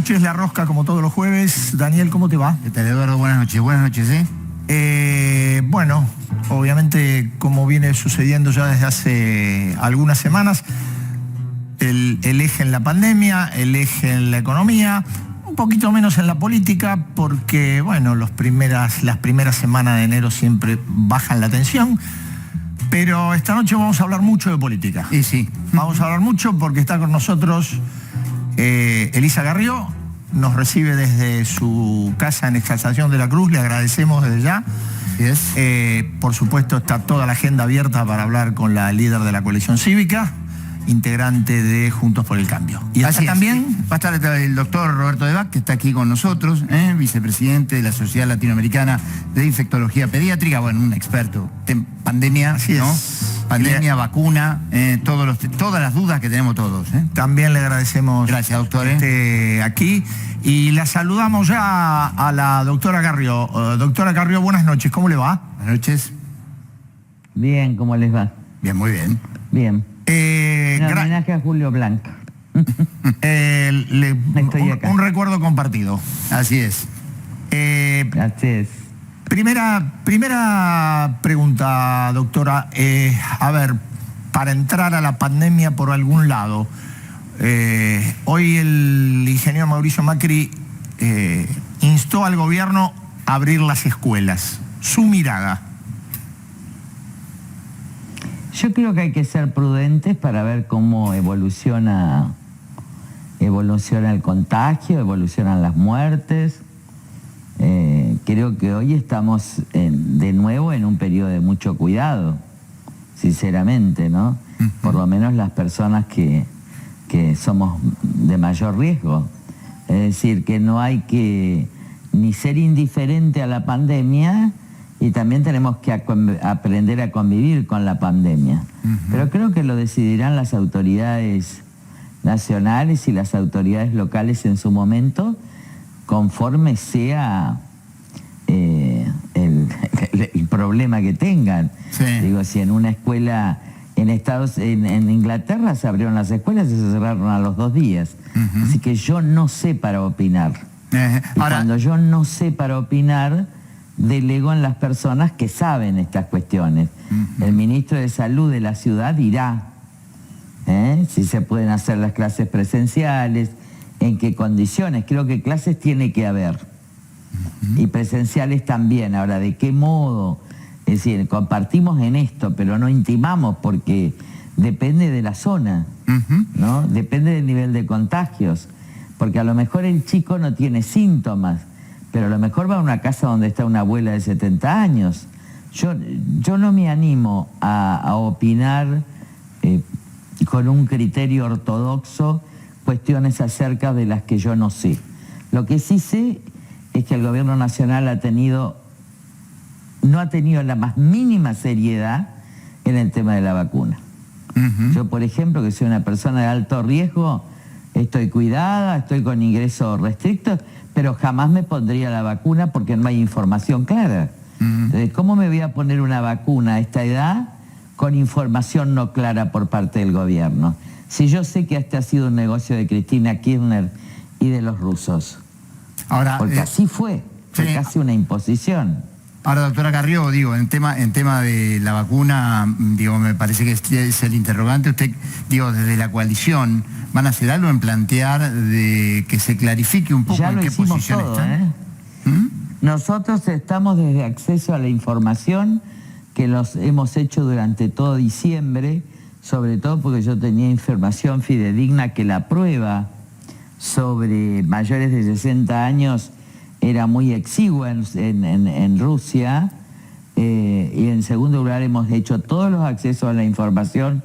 noches, La Rosca, como todos los jueves. Daniel, ¿cómo te va? ¿Qué tal, Eduardo? Buenas noches. Buenas noches, Bueno, obviamente, como viene sucediendo ya desde hace algunas semanas, el eje en la pandemia, el eje en la economía, un poquito menos en la política, porque, bueno, las primeras semanas de enero siempre bajan la tensión. Pero esta noche vamos a hablar mucho de política. Y sí. Vamos a hablar mucho porque está con nosotros Elisa Carrió, nos recibe desde su casa en Exaltación de la Cruz, le agradecemos desde ya. Yes. Por supuesto está toda la agenda abierta para hablar con la líder de la coalición cívica, integrante de Juntos por el Cambio. Y así también va a estar el doctor Roberto Debac, que está aquí con nosotros, vicepresidente de la Sociedad Latinoamericana de Infectología Pediátrica, bueno, un experto en pandemia, así ¿no? es. Pandemia, vacuna, todas las dudas que tenemos todos. También le agradecemos. Gracias, doctor. Aquí. Y la saludamos ya a la doctora Carrió. Doctora Carrió, buenas noches, ¿cómo le va? Buenas noches. Bien, ¿cómo les va? Bien, muy bien. Bien. Un homenaje a Julio Blanco. Estoy acá. Un recuerdo compartido. Así es. Así es. Primera pregunta, doctora. A ver, para entrar a la pandemia por algún lado, hoy el ingeniero Mauricio Macri instó al gobierno a abrir las escuelas. Su mirada. Yo creo que hay que ser prudentes para ver cómo evoluciona el contagio, evolucionan las muertes. Creo que hoy estamos de nuevo en un periodo de mucho cuidado, sinceramente, ¿no? Por lo menos las personas que somos de mayor riesgo. Es decir, que no hay que ni ser indiferente a la pandemia, y también tenemos que aprender a convivir con la pandemia. Pero creo que lo decidirán las autoridades nacionales y las autoridades locales en su momento, conforme sea el problema que tengan. Sí. Digo, si en una escuela en Inglaterra se abrieron las escuelas y se cerraron a los 2 días. Así que yo no sé para opinar. Y cuando yo no sé para opinar, delego en las personas que saben estas cuestiones. El ministro de Salud de la ciudad dirá si se pueden hacer las clases presenciales, en qué condiciones. Creo que clases tiene que haber. Y presenciales también. Ahora, ¿de qué modo? Es decir, compartimos en esto, pero no intimamos porque depende de la zona, ¿no? Depende del nivel de contagios. Porque a lo mejor el chico no tiene síntomas, pero a lo mejor va a una casa donde está una abuela de 70 años. Yo no me animo a opinar con un criterio ortodoxo cuestiones acerca de las que yo no sé. Lo que sí sé es que el gobierno nacional no ha tenido la más mínima seriedad en el tema de la vacuna. Yo, por ejemplo, que soy una persona de alto riesgo, estoy cuidada, estoy con ingresos restrictos, pero jamás me pondría la vacuna porque no hay información clara. Entonces, ¿cómo me voy a poner una vacuna a esta edad con información no clara por parte del gobierno? Si yo sé que este ha sido un negocio de Cristina Kirchner y de los rusos. Ahora, porque así fue casi una imposición. Ahora, doctora Carrió, digo, en tema de la vacuna, digo, me parece que es el interrogante. Usted, digo, desde la coalición, ¿van a hacer algo en plantear de que se clarifique un poco en qué posición están? Nosotros estamos desde acceso a la información, que los hemos hecho durante todo diciembre, sobre todo porque yo tenía información fidedigna que la prueba sobre mayores de 60 años era muy exigua en Rusia, y en segundo lugar hemos hecho todos los accesos a la información,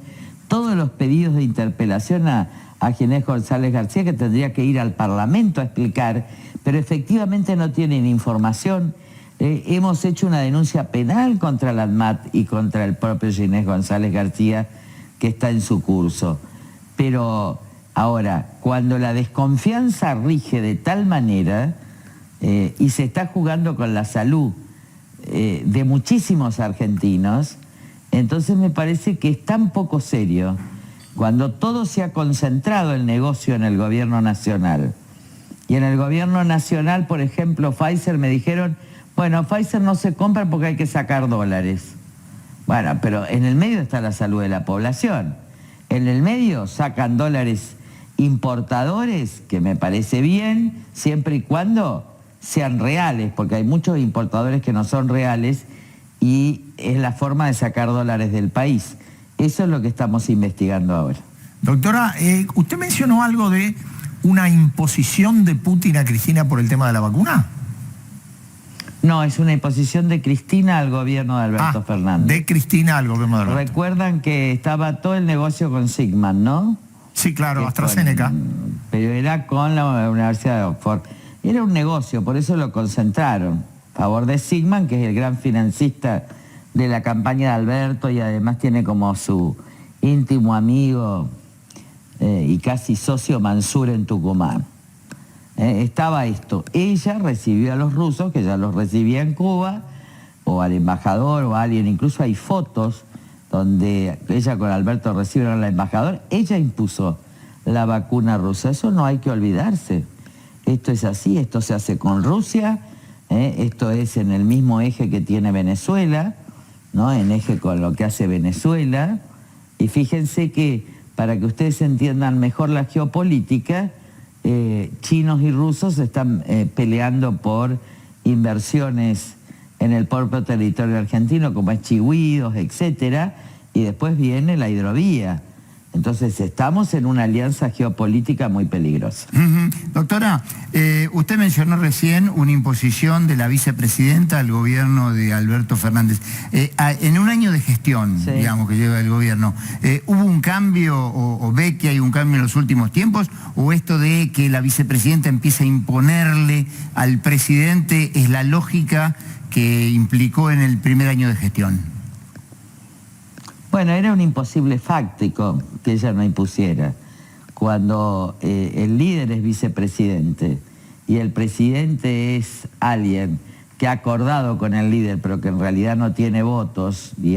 todos los pedidos de interpelación a Ginés González García, que tendría que ir al Parlamento a explicar, pero efectivamente no tienen información. Hemos hecho una denuncia penal contra la ANMAT y contra el propio Ginés González García, que está en su curso. Pero ahora, cuando la desconfianza rige de tal manera y se está jugando con la salud de muchísimos argentinos, entonces me parece que es tan poco serio, cuando todo se ha concentrado el negocio en el gobierno nacional Y en el gobierno nacional, por ejemplo, Pfizer me dijeron, bueno, Pfizer no se compra porque hay que sacar dólares. Bueno, pero en el medio está la salud de la población. En el medio sacan dólares importadores, que me parece bien, siempre y cuando sean reales, porque hay muchos importadores que no son reales y es la forma de sacar dólares del país. Eso es lo que estamos investigando ahora. Doctora, usted mencionó algo de una imposición de Putin a Cristina por el tema de la vacuna. No, es una imposición de Cristina al gobierno de Alberto Fernández. De Cristina al gobierno de Alberto. Recuerdan que estaba todo el negocio con Sigman, ¿no? Sí, claro, AstraZeneca. Pero era con la Universidad de Oxford. Era un negocio, por eso lo concentraron. A favor de Sigman, que es el gran financista de la campaña de Alberto y además tiene como su íntimo amigo y casi socio Mansur en Tucumán. Estaba esto. Ella recibió a los rusos, que ya los recibía en Cuba, o al embajador o a alguien. Incluso hay fotos donde ella con Alberto recibieron al embajador. Ella impuso la vacuna rusa. Eso no hay que olvidarse. Esto es así, esto se hace con Rusia, esto es en el mismo eje que tiene Venezuela, ¿no? En eje con lo que hace Venezuela. Y fíjense que, para que ustedes entiendan mejor la geopolítica, chinos y rusos están peleando por inversiones en el propio territorio argentino, como es Chihuidos, etcétera, y después viene la hidrovía. Entonces estamos en una alianza geopolítica muy peligrosa. Doctora, usted mencionó recién una imposición de la vicepresidenta al gobierno de Alberto Fernández. En un año de gestión, sí, digamos, que lleva el gobierno, ¿hubo un cambio o ve que hay un cambio en los últimos tiempos? ¿O esto de que la vicepresidenta empieza a imponerle al presidente es la lógica que implicó en el primer año de gestión? Bueno, era un imposible fáctico que ella no impusiera. Cuando el líder es vicepresidente y el presidente es alguien que ha acordado con el líder, pero que en realidad no tiene votos y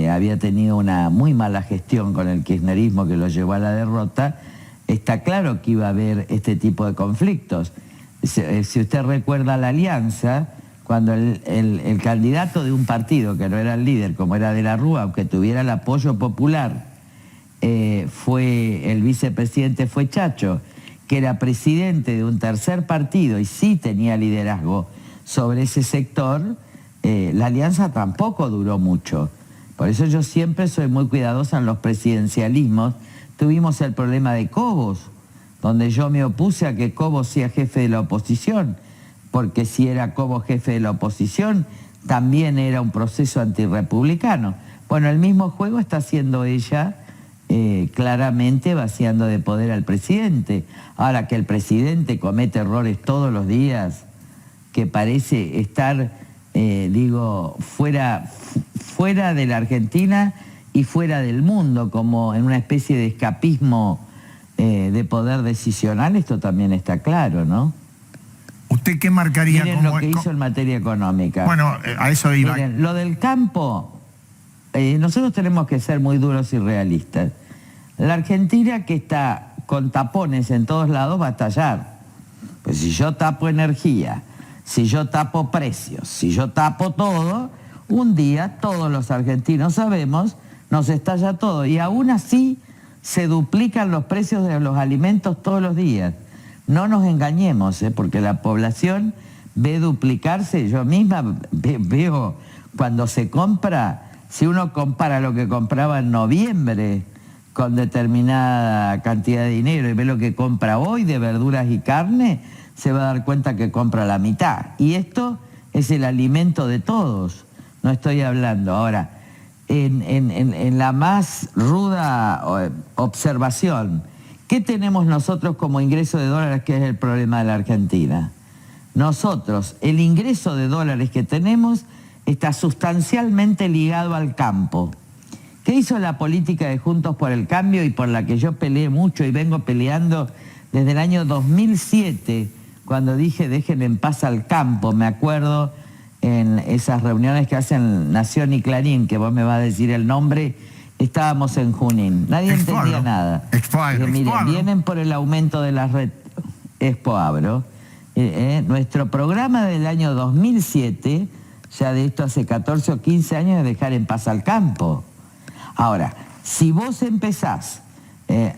había tenido una muy mala gestión con el kirchnerismo que lo llevó a la derrota, está claro que iba a haber este tipo de conflictos. Si usted recuerda la alianza, cuando el candidato de un partido, que no era el líder, como era de la Rúa, aunque tuviera el apoyo popular, el vicepresidente fue Chacho, que era presidente de un tercer partido y sí tenía liderazgo sobre ese sector, la alianza tampoco duró mucho. Por eso yo siempre soy muy cuidadosa en los presidencialismos. Tuvimos el problema de Cobos, donde yo me opuse a que Cobos sea jefe de la oposición, porque si era Cobos jefe de la oposición, también era un proceso antirrepublicano. Bueno, el mismo juego está haciendo ella, claramente vaciando de poder al presidente. Ahora, que el presidente comete errores todos los días, que parece estar, fuera de la Argentina y fuera del mundo, como en una especie de escapismo de poder decisional, esto también está claro, ¿no? ¿Usted qué marcaría? Miren lo que hizo en materia económica. Bueno, a eso iba. Miren, lo del campo, nosotros tenemos que ser muy duros y realistas. La Argentina, que está con tapones en todos lados, va a estallar. Pues si yo tapo energía, si yo tapo precios, si yo tapo todo, un día todos los argentinos sabemos, nos estalla todo. Y aún así se duplican los precios de los alimentos todos los días. No nos engañemos, porque la población ve duplicarse. Yo misma veo cuando se compra, si uno compara lo que compraba en noviembre con determinada cantidad de dinero y ve lo que compra hoy de verduras y carne, se va a dar cuenta que compra la mitad. Y esto es el alimento de todos. No estoy hablando ahora. En la más ruda observación, ¿qué tenemos nosotros como ingreso de dólares, que es el problema de la Argentina? Nosotros, el ingreso de dólares que tenemos está sustancialmente ligado al campo. ¿Qué hizo la política de Juntos por el Cambio y por la que yo peleé mucho y vengo peleando desde el año 2007, cuando dije dejen en paz al campo? Me acuerdo en esas reuniones que hacen Nación y Clarín, que vos me vas a decir el nombre. Estábamos en Junín, nadie entendía nada. Dije, miren, vienen por el aumento de las Expoagro, nuestro programa del año 2007, ya de esto hace 14 o 15 años, de dejar en paz al campo. Ahora, si vos empezás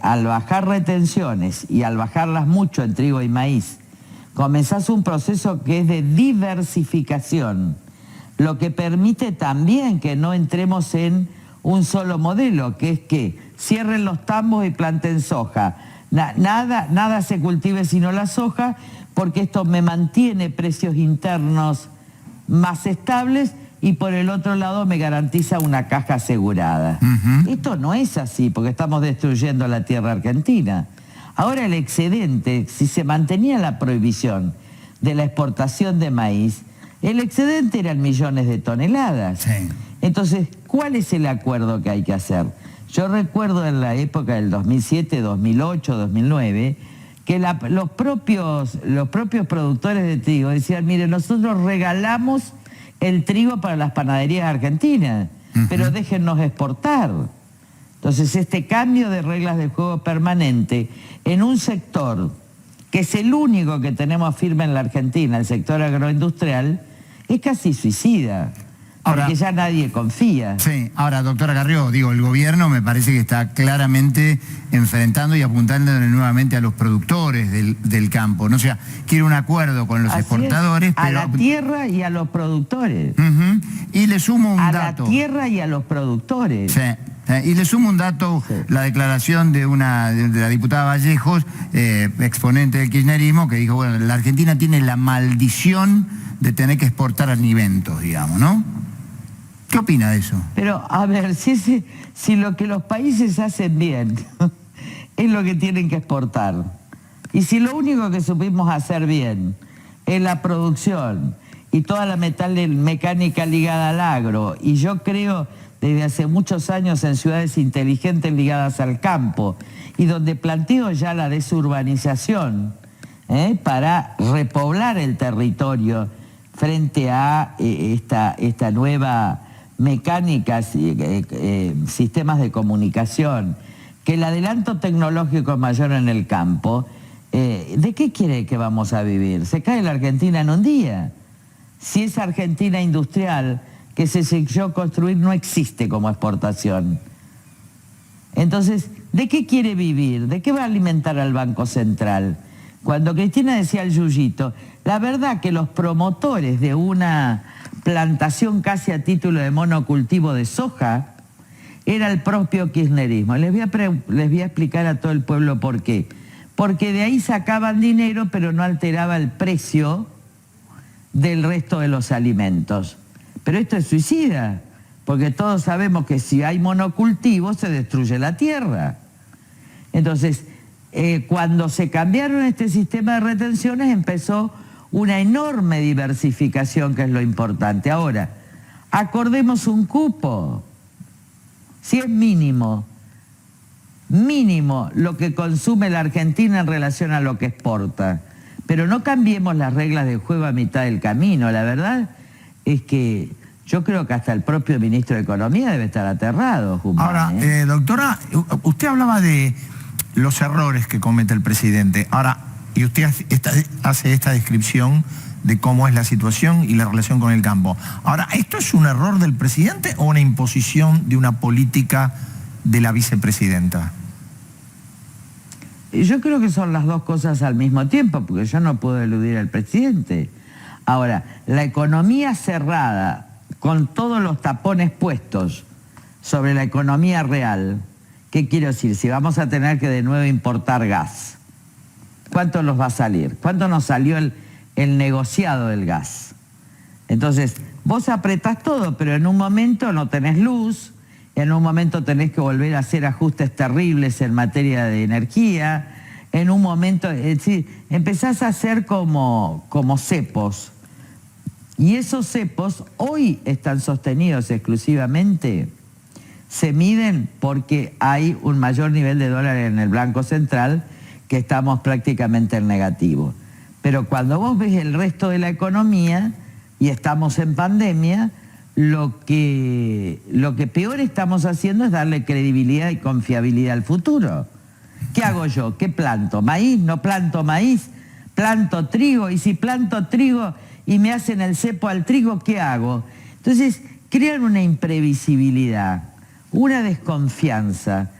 al bajar retenciones y al bajarlas mucho en trigo y maíz, comenzás un proceso que es de diversificación, lo que permite también que no entremos en un solo modelo, que es que cierren los tambos y planten soja. Nada se cultive sino la soja, porque esto me mantiene precios internos más estables y por el otro lado me garantiza una caja asegurada. Esto no es así, porque estamos destruyendo la tierra argentina. Ahora el excedente, si se mantenía la prohibición de la exportación de maíz, el excedente eran millones de toneladas. Sí. Entonces, ¿cuál es el acuerdo que hay que hacer? Yo recuerdo en la época del 2007, 2008, 2009, que los propios productores de trigo decían, mire, nosotros regalamos el trigo para las panaderías argentinas, pero déjennos exportar. Entonces, este cambio de reglas de juego permanente en un sector que es el único que tenemos firme en la Argentina, el sector agroindustrial, es casi suicida. Ahora, porque ya nadie confía. Sí, ahora, doctora Carrió, digo, el gobierno me parece que está claramente enfrentando y apuntándole nuevamente a los productores del campo, ¿no? O sea, quiere un acuerdo con los exportadores, pero... A la tierra y a los productores. Y le sumo un dato. A la tierra y a los productores. Sí. Y le sumo un dato, la declaración de la diputada Vallejos, exponente del kirchnerismo, que dijo, bueno, la Argentina tiene la maldición de tener que exportar alimentos, digamos, ¿no? ¿Qué opina de eso? Pero, a ver, si lo que los países hacen bien es lo que tienen que exportar, y si lo único que supimos hacer bien es la producción y toda la mecánica ligada al agro, y yo creo desde hace muchos años en ciudades inteligentes ligadas al campo, y donde planteo ya la desurbanización para repoblar el territorio frente a esta nueva mecánica, sistemas de comunicación, que el adelanto tecnológico es mayor en el campo, ¿de qué quiere que vamos a vivir? Se cae la Argentina en un día. Si esa Argentina industrial que se siguió construir no existe como exportación. Entonces, ¿de qué quiere vivir? ¿De qué va a alimentar al Banco Central? Cuando Cristina decía al Yuyito, la verdad que los promotores de una plantación casi a título de monocultivo de soja era el propio kirchnerismo. Les voy a explicar a todo el pueblo por qué. Porque de ahí sacaban dinero, pero no alteraba el precio del resto de los alimentos. Pero esto es suicida, porque todos sabemos que si hay monocultivo se destruye la tierra. Entonces, cuando se cambiaron este sistema de retenciones empezó una enorme diversificación, que es lo importante. Ahora, acordemos un cupo. Si es mínimo lo que consume la Argentina en relación a lo que exporta. Pero no cambiemos las reglas de juego a mitad del camino. La verdad es que yo creo que hasta el propio ministro de Economía debe estar aterrado, Guzmán. Ahora, doctora, usted hablaba de los errores que comete el presidente. Ahora, y usted hace esta descripción de cómo es la situación y la relación con el campo. Ahora, ¿esto es un error del presidente o una imposición de una política de la vicepresidenta? Yo creo que son las dos cosas al mismo tiempo, porque yo no puedo eludir al presidente. Ahora, la economía cerrada, con todos los tapones puestos sobre la economía real, ¿qué quiero decir? Si vamos a tener que de nuevo importar gas, ¿cuánto nos va a salir? ¿Cuánto nos salió el negociado del gas? Entonces, vos apretás todo, pero en un momento no tenés luz, en un momento tenés que volver a hacer ajustes terribles en materia de energía, en un momento, es decir, empezás a hacer como cepos. Y esos cepos hoy están sostenidos exclusivamente, se miden porque hay un mayor nivel de dólar en el Banco Central, que estamos prácticamente en negativo. Pero cuando vos ves el resto de la economía y estamos en pandemia, lo que peor estamos haciendo es darle credibilidad y confiabilidad al futuro. ¿Qué hago yo? ¿Qué planto? ¿Maíz? ¿No planto maíz? planto trigo, y si planto trigo y me hacen el cepo al trigo, ¿qué hago? Entonces, crean una imprevisibilidad, una desconfianza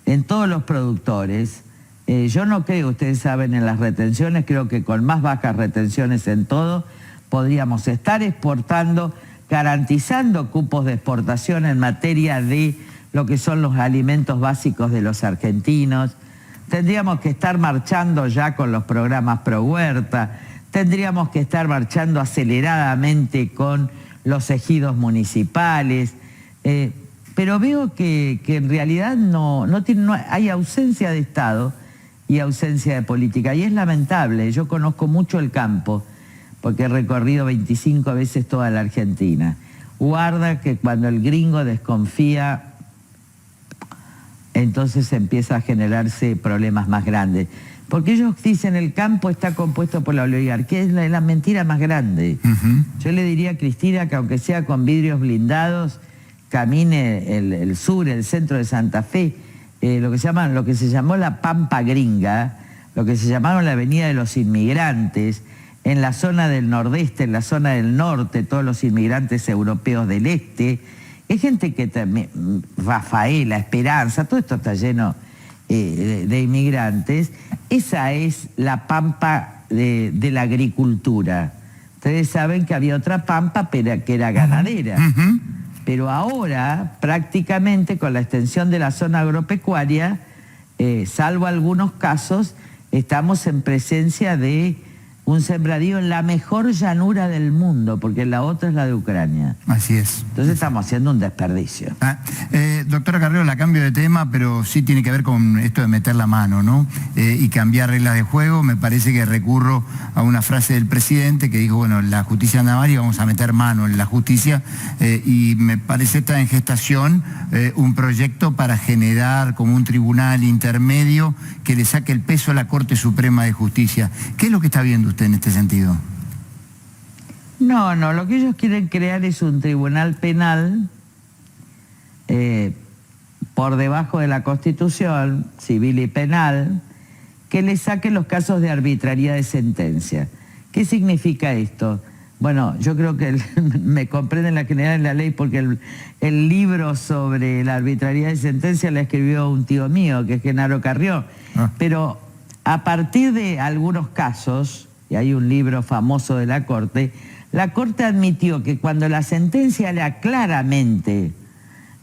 en todos los productores. Yo no creo, ustedes saben, en las retenciones, creo que con más bajas retenciones en todo, podríamos estar exportando, garantizando cupos de exportación en materia de lo que son los alimentos básicos de los argentinos. Tendríamos que estar marchando ya con los programas Pro Huerta, tendríamos que estar marchando aceleradamente con los ejidos municipales, pero veo que en realidad no hay ausencia de Estado y ausencia de política, y es lamentable. Yo conozco mucho el campo, porque he recorrido 25 veces toda la Argentina. Guarda que cuando el gringo desconfía, entonces empieza a generarse problemas más grandes. Porque ellos dicen el campo está compuesto por la oligarquía, es la mentira más grande. Yo le diría a Cristina que aunque sea con vidrios blindados, camine el sur, el centro de Santa Fe, lo que se llamó la Pampa Gringa, lo que se llamaron la Avenida de los Inmigrantes, en la zona del nordeste, en la zona del norte, todos los inmigrantes europeos del este. Es gente que también, Rafaela, Esperanza, todo esto está lleno de inmigrantes. Esa es la pampa de la agricultura. Ustedes saben que había otra pampa pero que era ganadera. Pero ahora, prácticamente, con la extensión de la zona agropecuaria, salvo algunos casos, estamos en presencia de un sembradío en la mejor llanura del mundo, porque la otra es la de Ucrania. Así es. Entonces estamos haciendo un desperdicio. Doctora Carrió, la cambio de tema, pero sí tiene que ver con esto de meter la mano, ¿no? Y cambiar reglas de juego. Me parece que recurro a una frase del presidente que dijo, bueno, la justicia naval y vamos a meter mano en la justicia, y me parece está en gestación un proyecto para generar como un tribunal intermedio que le saque el peso a la Corte Suprema de Justicia. ¿Qué es lo que está viendo usted en este sentido? No, lo que ellos quieren crear es un tribunal penal por debajo de la Constitución, civil y penal, que le saque los casos de arbitrariedad de sentencia. ¿Qué significa esto? Bueno, yo creo que me comprenden la general en la ley, porque el libro sobre la arbitrariedad de sentencia lo escribió un tío mío, que es Genaro Carrió. Pero a partir de algunos casos, y hay un libro famoso de la Corte admitió que cuando la sentencia era claramente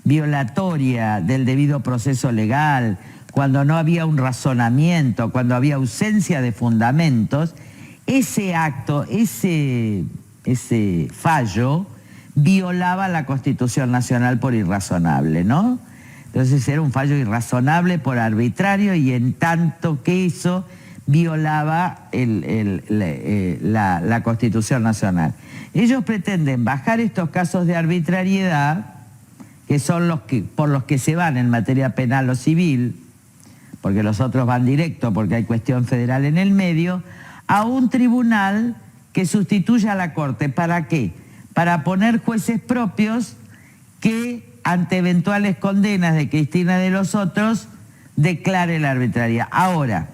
violatoria del debido proceso legal, cuando no había un razonamiento, cuando había ausencia de fundamentos, ese acto, ese fallo violaba la Constitución Nacional por irrazonable, ¿no? Entonces era un fallo irrazonable por arbitrario, y en tanto que eso violaba la Constitución Nacional. Ellos pretenden bajar estos casos de arbitrariedad, que son por los que se van en materia penal o civil, porque los otros van directo, porque hay cuestión federal en el medio, a un tribunal que sustituya a la Corte. ¿Para qué? Para poner jueces propios que, ante eventuales condenas de Cristina y de los otros, declare la arbitrariedad. Ahora,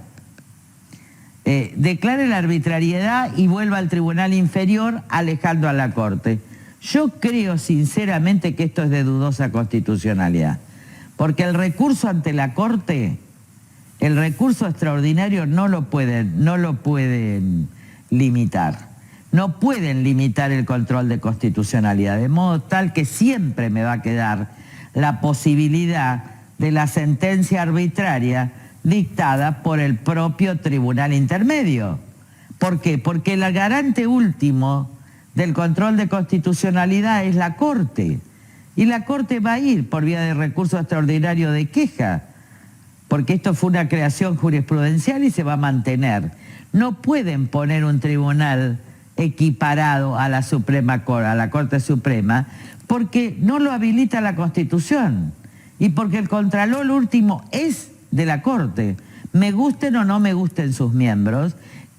declare la arbitrariedad y vuelva al tribunal inferior, alejando a la Corte. Yo creo sinceramente que esto es de dudosa constitucionalidad, porque el recurso ante la Corte, el recurso extraordinario no lo pueden limitar. No pueden limitar el control de constitucionalidad, de modo tal que siempre me va a quedar la posibilidad de la sentencia arbitraria dictada por el propio tribunal intermedio. ¿Por qué? Porque el garante último del control de constitucionalidad es la Corte. Y la Corte va a ir por vía de recurso extraordinario de queja, porque esto fue una creación jurisprudencial y se va a mantener. No pueden poner un tribunal equiparado a la Corte Suprema, porque no lo habilita la Constitución y porque el Contralor último es de la Corte. Me gusten o no me gusten sus miembros,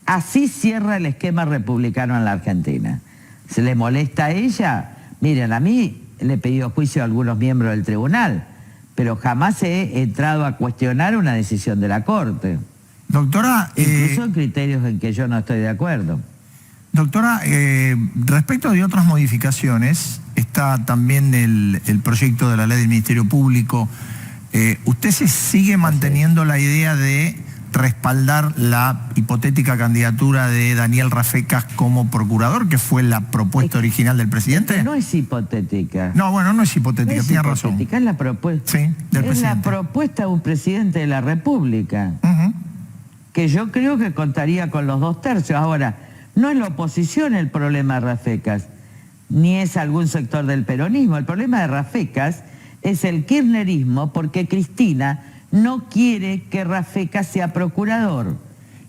así cierra el esquema republicano en la Argentina. ¿Se le molesta a ella? Miren, a mí le he pedido juicio a algunos miembros del tribunal, pero jamás he entrado a cuestionar una decisión de la Corte. Doctora... Incluso en criterios en que yo no estoy de acuerdo. Doctora, respecto de otras modificaciones, está también el proyecto de la ley del Ministerio Público. ¿Usted se sigue manteniendo la idea de respaldar la hipotética candidatura de Daniel Rafecas como procurador, que fue la propuesta original del presidente? No es hipotética. No, bueno, no es hipotética, tiene razón. Es la propuesta. Sí, del presidente. Es la propuesta de un presidente de la República, que yo creo que contaría con los 2/3. Ahora, no es la oposición el problema de Rafecas, ni es algún sector del peronismo. El problema de Rafecas es el kirchnerismo, porque Cristina no quiere que Rafecas sea procurador.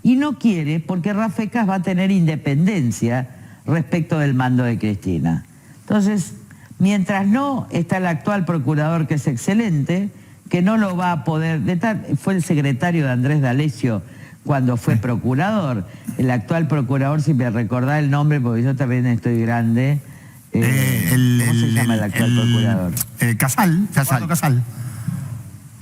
Y no quiere porque Rafecas va a tener independencia respecto del mando de Cristina. Entonces, mientras no está el actual procurador, que es excelente, que no lo va a poder... Fue el secretario de Andrés D'Alessio cuando fue procurador. El actual procurador, si me recordás el nombre, porque yo también estoy grande... ¿Cómo se llama el actual procurador?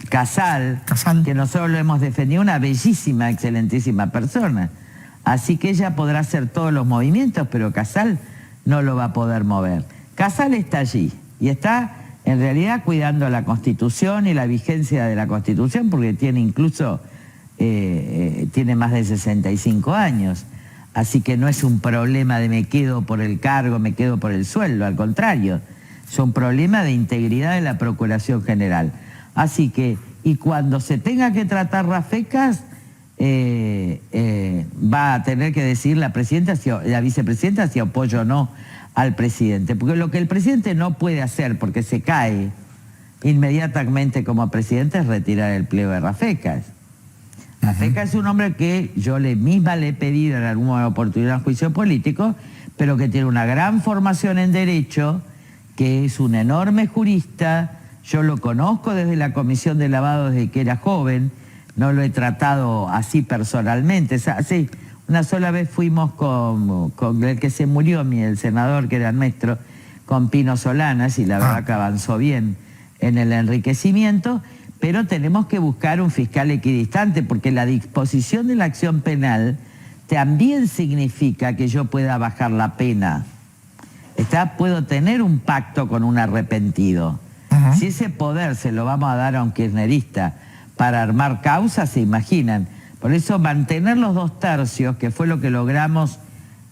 Casal, que nosotros lo hemos defendido, una bellísima, excelentísima persona. Así que ella podrá hacer todos los movimientos, pero Casal no lo va a poder mover. Casal está allí y está en realidad cuidando la Constitución y la vigencia de la Constitución, porque tiene incluso, tiene más de 65 años. Así que no es un problema de me quedo por el cargo, me quedo por el sueldo, al contrario. Es un problema de integridad de la Procuración General. Así que, y cuando se tenga que tratar Rafecas, va a tener que decir la vicepresidenta si apoya o no al presidente. Porque lo que el presidente no puede hacer, porque se cae inmediatamente como presidente, es retirar el pliego de Rafecas. Rafecas es un hombre que yo misma le he pedido en alguna oportunidad en juicio político, pero que tiene una gran formación en Derecho, que es un enorme jurista. Yo lo conozco desde la Comisión de Lavado desde que era joven, no lo he tratado así personalmente. Sí, una sola vez fuimos con el que se murió, el senador que era nuestro, con Pino Solanas, y la verdad que avanzó bien en el enriquecimiento, pero tenemos que buscar un fiscal equidistante, porque la disposición de la acción penal también significa que yo pueda bajar la pena. Puedo tener un pacto con un arrepentido. Si ese poder se lo vamos a dar a un kirchnerista para armar causas, se imaginan. Por eso mantener los 2/3, que fue lo que logramos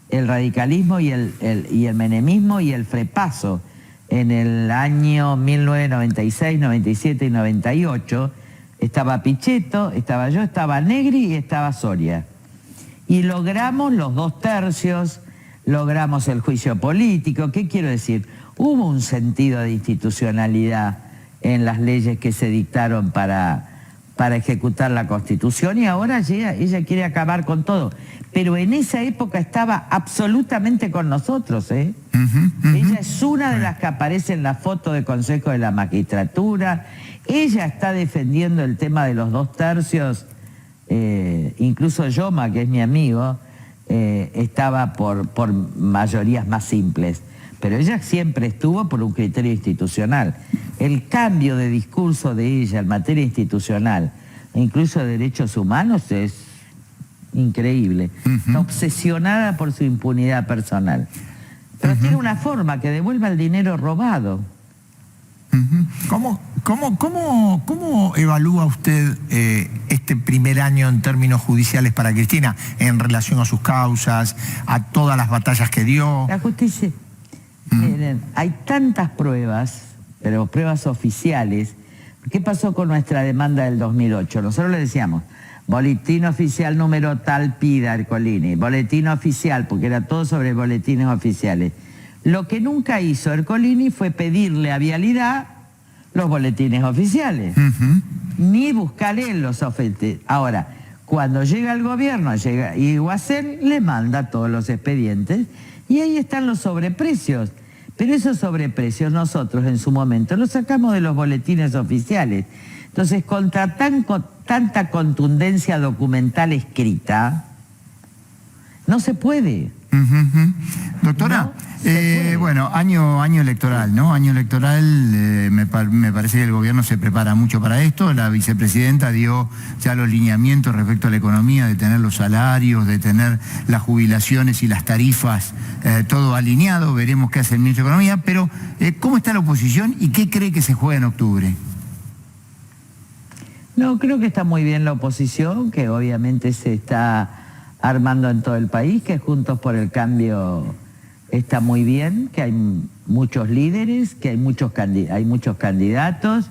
el radicalismo y el menemismo y el frepaso en el año 1996, 97 y 98, estaba Pichetto, estaba yo, estaba Negri y estaba Soria. Y logramos los 2/3, logramos el juicio político. ¿Qué quiero decir? Hubo un sentido de institucionalidad en las leyes que se dictaron para ejecutar la Constitución, y ahora ella quiere acabar con todo. Pero en esa época estaba absolutamente con nosotros, ¿eh? Ella es una de las que aparece en la foto de Consejo de la Magistratura. Ella está defendiendo el tema de los 2/3. Incluso Yoma, que es mi amigo, estaba por mayorías más simples. Pero ella siempre estuvo por un criterio institucional. El cambio de discurso de ella en materia institucional, incluso de derechos humanos, es increíble. Está obsesionada por su impunidad personal. Pero tiene una forma: que devuelva el dinero robado. ¿Cómo evalúa usted este primer año en términos judiciales para Cristina, en relación a sus causas, a todas las batallas que dio? La justicia... Miren, hay tantas pruebas, pero pruebas oficiales. ¿Qué pasó con nuestra demanda del 2008? Nosotros le decíamos, boletín oficial número tal pida Ercolini, boletín oficial, porque era todo sobre boletines oficiales. Lo que nunca hizo Ercolini fue pedirle a Vialidad los boletines oficiales, ni buscar él los oficiales. Ahora, cuando llega el gobierno, llega Iguacel, le manda todos los expedientes, y ahí están los sobreprecios. Pero esos sobreprecios nosotros en su momento los sacamos de los boletines oficiales. Entonces, contra tanta contundencia documental escrita, no se puede. Doctora, ¿no? bueno, año electoral, ¿no? Año electoral, me parece que el gobierno se prepara mucho para esto. La vicepresidenta dio ya los lineamientos respecto a la economía, de tener los salarios, de tener las jubilaciones y las tarifas, todo alineado. Veremos qué hace el ministro de Economía, pero ¿cómo está la oposición y qué cree que se juega en octubre? No, creo que está muy bien la oposición, que obviamente se está armando en todo el país, que Juntos por el Cambio está muy bien, que hay muchos líderes, que hay muchos candidatos.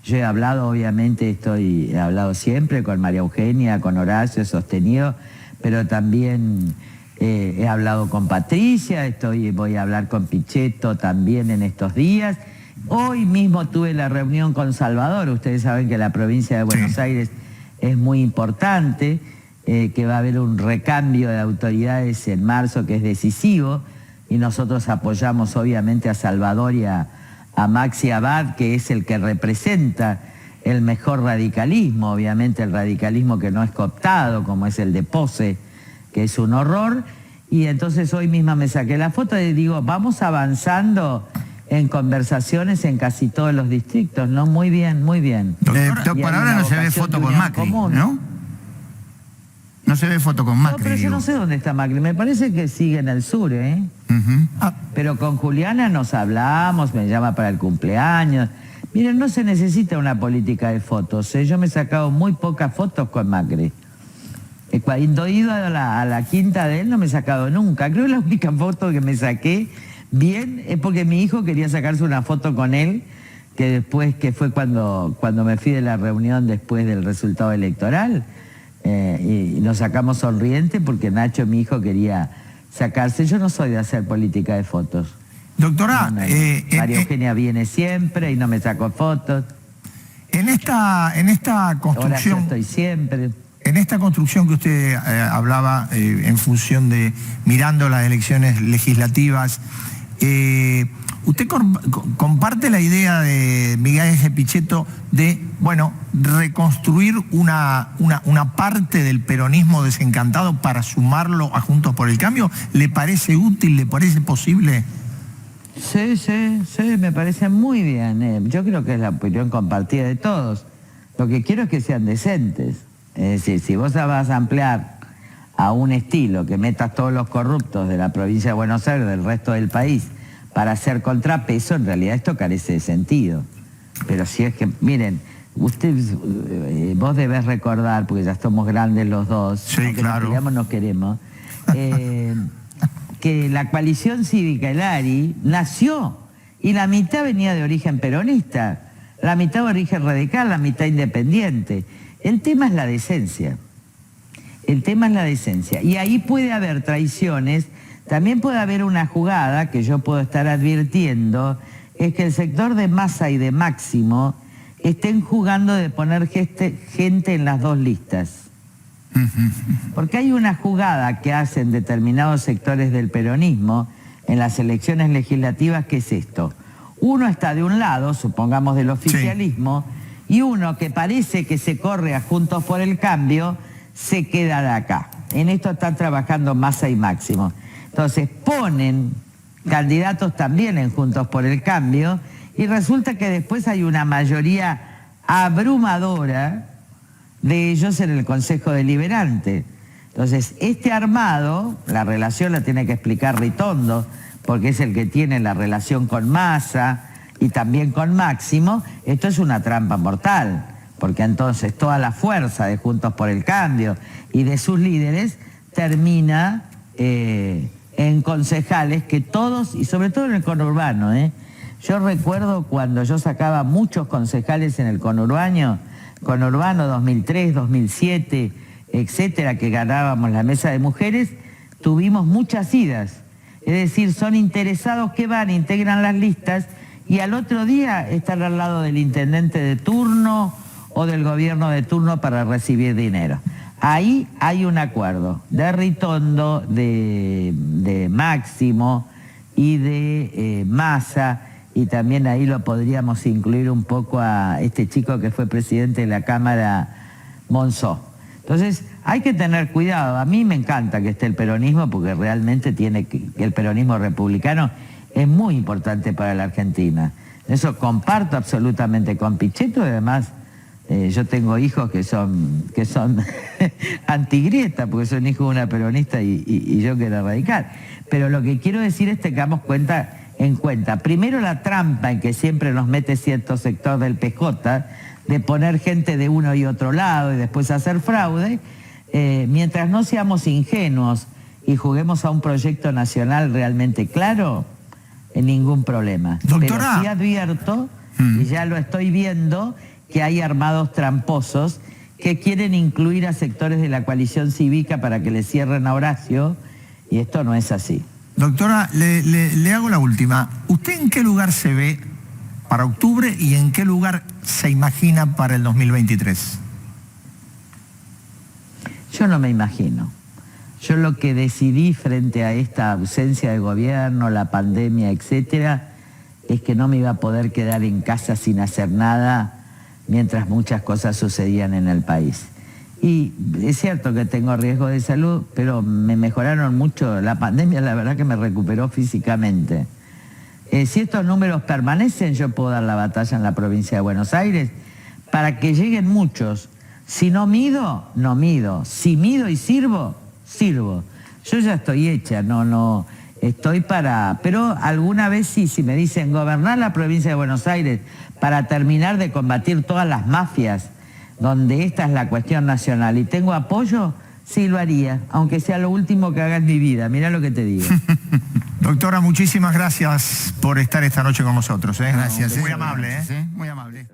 Yo he hablado, obviamente, he hablado siempre con María Eugenia, con Horacio, he sostenido, pero también he hablado con Patricia, voy a hablar con Pichetto también en estos días. Hoy mismo tuve la reunión con Salvador. Ustedes saben que la provincia de Buenos Aires es muy importante, que va a haber un recambio de autoridades en marzo que es decisivo, y nosotros apoyamos obviamente a Salvador y a Maxi Abad, que es el que representa el mejor radicalismo, obviamente el radicalismo que no es cooptado, como es el de Pose, que es un horror. Y entonces hoy misma me saqué la foto y digo, vamos avanzando en conversaciones en casi todos los distritos, ¿no? Muy bien, muy bien. Por ahora no se ve foto con Macri, común, ¿no? No se ve foto con Macri. No, pero yo no sé dónde está Macri. Me parece que sigue en el sur, ¿eh? Pero con Juliana nos hablamos, me llama para el cumpleaños. Miren, no se necesita una política de fotos, ¿eh? Yo me he sacado muy pocas fotos con Macri. Cuando he ido a la quinta de él no me he sacado nunca. Creo que la única foto que me saqué bien es porque mi hijo quería sacarse una foto con él, que fue cuando me fui de la reunión después del resultado electoral. Y nos sacamos sonriente porque Nacho, mi hijo, quería sacarse. Yo no soy de hacer política de fotos. Doctora, María Eugenia viene siempre y no me saco fotos. En esta construcción... Ahora yo estoy siempre. En esta construcción que usted hablaba en función de mirando las elecciones legislativas, ¿usted comparte la idea de Miguel Ángel Pichetto de, bueno, reconstruir una parte del peronismo desencantado para sumarlo a Juntos por el Cambio? ¿Le parece útil? ¿Le parece posible? Sí, me parece muy bien. Yo creo que es la opinión compartida de todos. Lo que quiero es que sean decentes. Es decir, si vos vas a ampliar a un estilo que metas todos los corruptos de la provincia de Buenos Aires, del resto del país, para hacer contrapeso, en realidad esto carece de sentido. Pero si es que, miren, vos debés recordar, porque ya somos grandes los dos, sí, claro, nos queremos, que la coalición cívica, el ARI, nació y la mitad venía de origen peronista, la mitad de origen radical, la mitad independiente. El tema es la decencia. El tema es la decencia. Y ahí puede haber traiciones. También puede haber una jugada que yo puedo estar advirtiendo, es que el sector de Massa y de Máximo estén jugando de poner gente en las dos listas. Porque hay una jugada que hacen determinados sectores del peronismo en las elecciones legislativas, que es esto. Uno está de un lado, supongamos del oficialismo, y uno que parece que se corre a Juntos por el Cambio, se queda de acá. En esto están trabajando Massa y Máximo. Entonces ponen candidatos también en Juntos por el Cambio y resulta que después hay una mayoría abrumadora de ellos en el Consejo Deliberante. Entonces, este armado, la relación la tiene que explicar Ritondo, porque es el que tiene la relación con Massa y también con Máximo. Esto es una trampa mortal, porque entonces toda la fuerza de Juntos por el Cambio y de sus líderes termina en concejales que todos, y sobre todo en el conurbano, yo recuerdo cuando yo sacaba muchos concejales en el conurbano 2003, 2007, etcétera, que ganábamos la mesa de mujeres, tuvimos muchas idas. Es decir, son interesados que van, integran las listas y al otro día están al lado del intendente de turno o del gobierno de turno para recibir dinero. Ahí hay un acuerdo de Ritondo, de Máximo y de Massa, y también ahí lo podríamos incluir un poco a este chico que fue presidente de la Cámara, Monzó. Entonces, hay que tener cuidado. A mí me encanta que esté el peronismo, porque realmente el peronismo republicano es muy importante para la Argentina. Eso comparto absolutamente con Pichetto, y además yo tengo hijos que son antigrieta, porque son hijos de una peronista y yo que era radical. Pero lo que quiero decir es que tengamos en cuenta, primero, la trampa en que siempre nos mete cierto sector del PJ, de poner gente de uno y otro lado y después hacer fraude, mientras no seamos ingenuos y juguemos a un proyecto nacional realmente claro, ningún problema. Doctora. Pero sí advierto, y ya lo estoy viendo, que hay armados tramposos que quieren incluir a sectores de la coalición cívica para que le cierren a Horacio, y esto no es así. Doctora, le hago la última. ¿Usted en qué lugar se ve para octubre y en qué lugar se imagina para el 2023? Yo no me imagino. Yo lo que decidí frente a esta ausencia de gobierno, la pandemia, etcétera, es que no me iba a poder quedar en casa sin hacer nada mientras muchas cosas sucedían en el país. Y es cierto que tengo riesgo de salud, pero me mejoraron mucho. La pandemia, la verdad que me recuperó físicamente. Si estos números permanecen, yo puedo dar la batalla en la provincia de Buenos Aires para que lleguen muchos. Si no mido, no mido. Si mido y sirvo, sirvo. Yo ya estoy hecha, no estoy para... Pero alguna vez sí, si me dicen gobernar la provincia de Buenos Aires para terminar de combatir todas las mafias, donde esta es la cuestión nacional, y tengo apoyo, sí lo haría, aunque sea lo último que haga en mi vida. Mirá lo que te digo. Doctora, muchísimas gracias por estar esta noche con nosotros. Gracias. Muy amable. Muy amable.